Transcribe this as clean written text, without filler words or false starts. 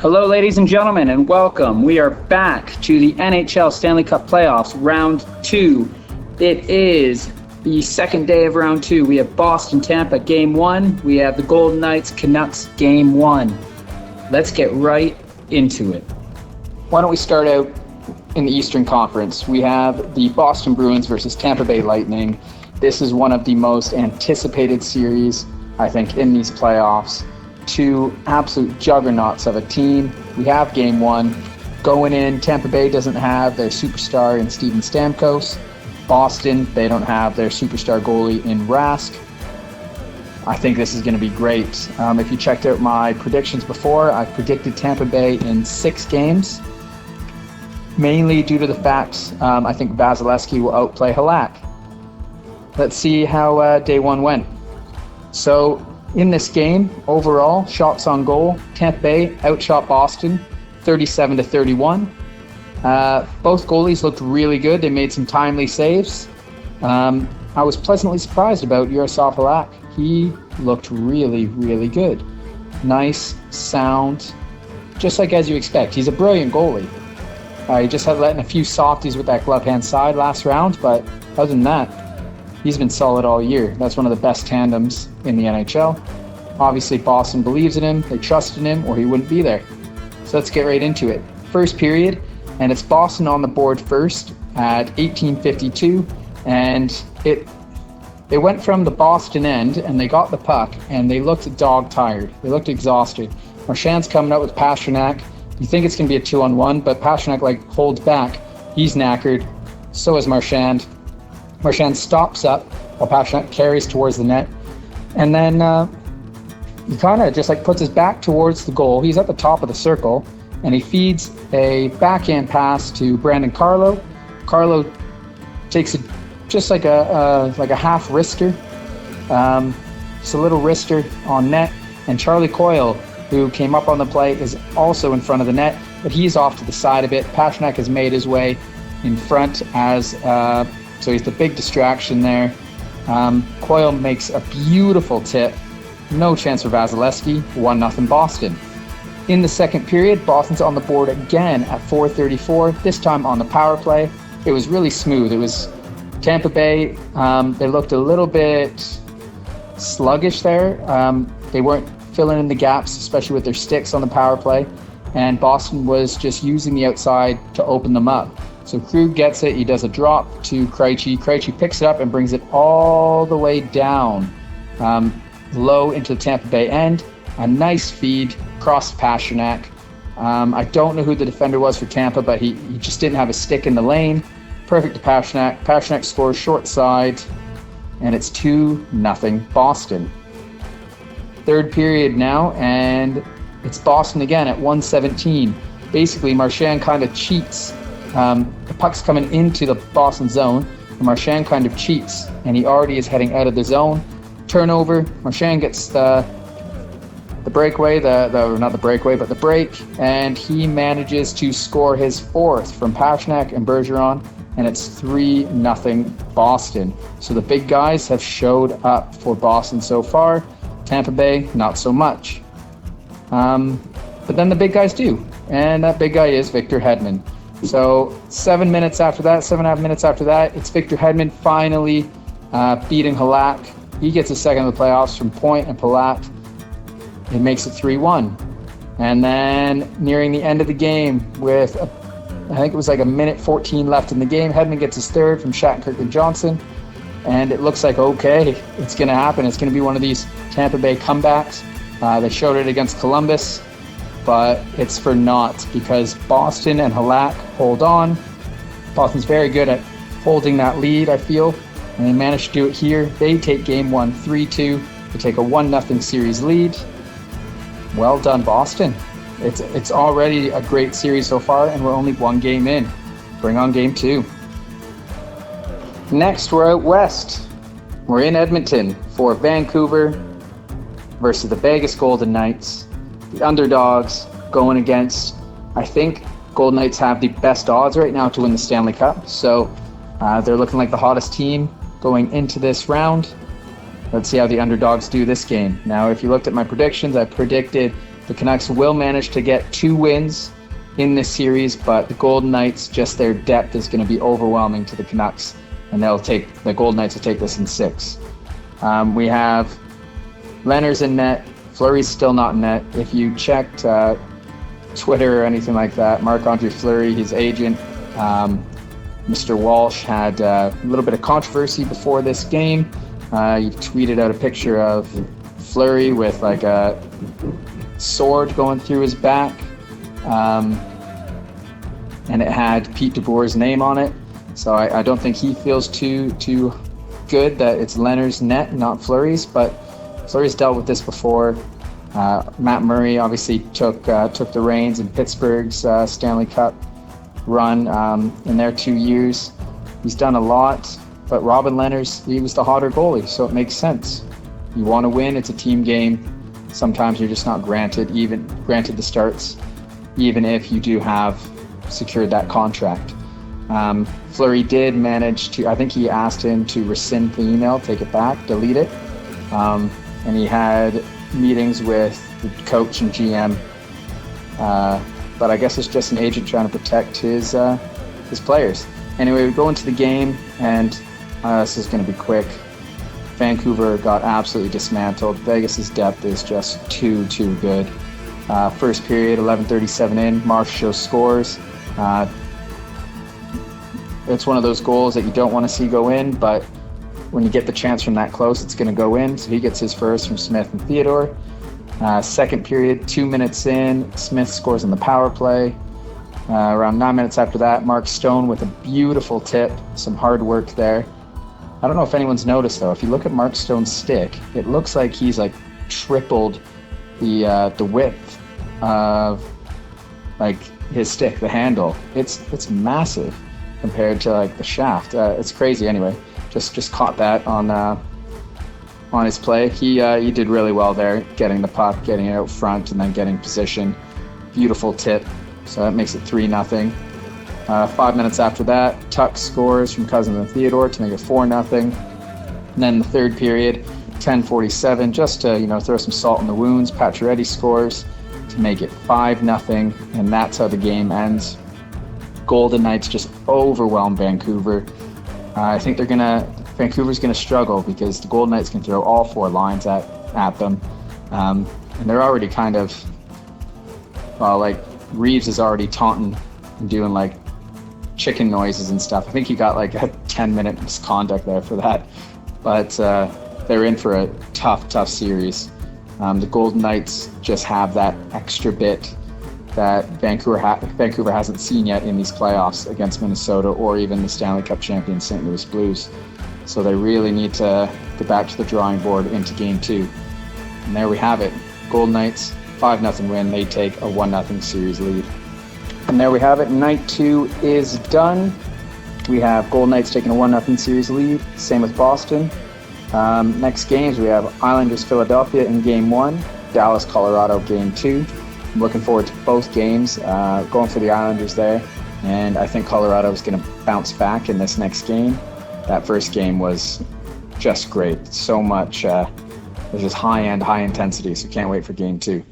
Hello, ladies and gentlemen, and welcome. We are back to the NHL Stanley Cup Playoffs, Round 2. It is the second day of Round 2. We have Boston, Tampa, Game 1. We have the Golden Knights, Canucks, Game 1. Let's get right into it. Why don't we start out in the Eastern Conference? We have the Boston Bruins versus Tampa Bay Lightning. This is one of the most anticipated series, I think, in these playoffs. Two absolute juggernauts of a team. We have Game 1. Going in, Tampa Bay doesn't have their superstar in Steven Stamkos. Boston, they don't have their superstar goalie in Rask. I think this is going to be great. If you checked out my predictions before, I predicted Tampa Bay in 6 games, mainly due to the fact I think Vasilevsky will outplay Halak. Let's see how day 1 went. So, in this game, overall, shots on goal, Tampa Bay outshot Boston 37-31. Both goalies looked really good. They made some timely saves. I was pleasantly surprised about Yaroslav Halak. He looked really, really good. Nice, sound, just like as you expect. He's a brilliant goalie. He just had letting a few softies with that glove hand side last round, but other than that, he's been solid all year. That's one of the best tandems in the NHL. Obviously, Boston believes in him, they trust in him, or he wouldn't be there. So let's get right into it. First period, and it's Boston on the board first at 18:52, and it went from the Boston end, and they got the puck, and they looked dog-tired. They looked exhausted. Marchand's coming out with Pastrnak. You think it's going to be a 2-on-1, but Pastrnak holds back. He's knackered. So is Marchand. Marchand stops up while Pastrnak carries towards the net. And then he kind of just puts his back towards the goal. He's at the top of the circle, and he feeds a backhand pass to Brandon Carlo. Carlo takes it just like a half wrister. Just a little wrister on net. And Charlie Coyle, who came up on the play, is also in front of the net, but he's off to the side of it. Pastrnak has made his way in front as... so he's the big distraction there. Coyle makes a beautiful tip. No chance for Vasilevsky. 1-0 Boston. In the second period, Boston's on the board again at 4:34, this time on the power play. It was really smooth. It was Tampa Bay. They looked a little bit sluggish there. They weren't filling in the gaps, especially with their sticks on the power play. And Boston was just using the outside to open them up. So Krug gets it, he does a drop to Krejci. Krejci picks it up and brings it all the way down, low into the Tampa Bay end. A nice feed, cross Pastrnak. I don't know who the defender was for Tampa, but he just didn't have a stick in the lane. Perfect to Pastrnak. Pastrnak scores short side, and it's 2-0 Boston. Third period now, and it's Boston again at 1:17. Basically, Marchand kind of cheats. The puck's coming into the Boston zone, and Marchand kind of cheats, and he already is heading out of the zone. Turnover, Marchand gets the breakaway, not the breakaway, but the break, and he manages to score his 4th from Pastrnak and Bergeron, and it's 3-0 Boston. So the big guys have showed up for Boston so far. Tampa Bay, not so much. But then the big guys do, and that big guy is Victor Hedman. So 7 minutes after that, 7.5 minutes after that, it's Victor Hedman finally beating Halak. He gets a second of the playoffs from Point and Palat. It makes it 3-1. And then nearing the end of the game with, I think it was a minute 14 left in the game, Hedman gets his 3rd from Shattenkirk and Johnson. And it looks like, okay, it's going to happen. It's going to be one of these Tampa Bay comebacks. They showed it against Columbus. But it's for naught because Boston and Halak hold on. Boston's very good at holding that lead, I feel, and they managed to do it here. They take Game 1 3-2 to take a 1-0 series lead. Well done, Boston. It's already a great series so far, and we're only 1 game in. Bring on Game 2. Next, we're out west. We're in Edmonton for Vancouver versus the Vegas Golden Knights. The underdogs going against, I think, Golden Knights have the best odds right now to win the Stanley Cup. So they're looking like the hottest team going into this round. Let's see how the underdogs do this game. Now, if you looked at my predictions, I predicted The Canucks will manage to get 2 wins in this series, but the Golden Knights, just their depth is going to be overwhelming to the Canucks, and the Golden Knights will take this in 6. We have Leonard's in net. Fleury's still not in net. If you checked Twitter or anything like that, Marc-Andre Fleury, his agent, Mr. Walsh, had a little bit of controversy before this game. He tweeted out a picture of Fleury with like a sword going through his back, and it had Pete DeBoer's name on it. So I don't think he feels too good that it's Leonard's net, not Fleury's, but Fleury's dealt with this before. Matt Murray obviously took the reins in Pittsburgh's Stanley Cup run in their 2 years. He's done a lot, but Robin Lehner's, he was the hotter goalie, so it makes sense. You want to win, it's a team game. Sometimes you're just not granted the starts, even if you do have secured that contract. Fleury did manage to, I think he asked him to rescind the email, take it back, delete it. And he had meetings with the coach and GM. But I guess it's just an agent trying to protect his players. Anyway, we go into the game, and this is going to be quick. Vancouver got absolutely dismantled. Vegas's depth is just too good. First period, 11:37 in, Marchessault scores. It's one of those goals that you don't want to see go in, but when you get the chance from that close, it's going to go in. So he gets his first from Smith and Theodore. Second period, 2 minutes in, Smith scores on the power play. Around 9 minutes after that, Mark Stone with a beautiful tip, some hard work there. I don't know if anyone's noticed though, if you look at Mark Stone's stick, it looks like he's like tripled the width of like his stick, the handle. It's massive compared to like the shaft. It's crazy. Anyway, just caught that on his play. He did really well there, getting the puck, getting it out front, and then getting position. Beautiful tip. So that makes it 3-0. 5 minutes after that, Tuck scores from Cousins and Theodore to make it 4-0. And then the third period, 10:47, just to throw some salt in the wounds, Pacioretty scores to make it 5-0, and that's how the game ends. Golden Knights just overwhelm Vancouver. I think Vancouver's gonna struggle because the Golden Knights can throw all 4 lines at them, and they're already kind of like Reeves is already taunting and doing like chicken noises and stuff. I think he got like a 10-minute misconduct there for that, but they're in for a tough series. The Golden Knights just have that extra bit that Vancouver hasn't seen yet in these playoffs against Minnesota or even the Stanley Cup champion St. Louis Blues. So they really need to go back to the drawing board into Game 2. And there we have it. Golden Knights, 5-0 win. They take a 1-0 series lead. And there we have it. Night 2 is done. We have Golden Knights taking a 1-0 series lead. Same with Boston. Next games, we have Islanders Philadelphia in Game 1, Dallas Colorado Game 2. I'm looking forward to both games, going for the Islanders there, and I think Colorado is going to bounce back in this next game. That first game was just great. So much, it was just high-end, high intensity, so can't wait for Game 2.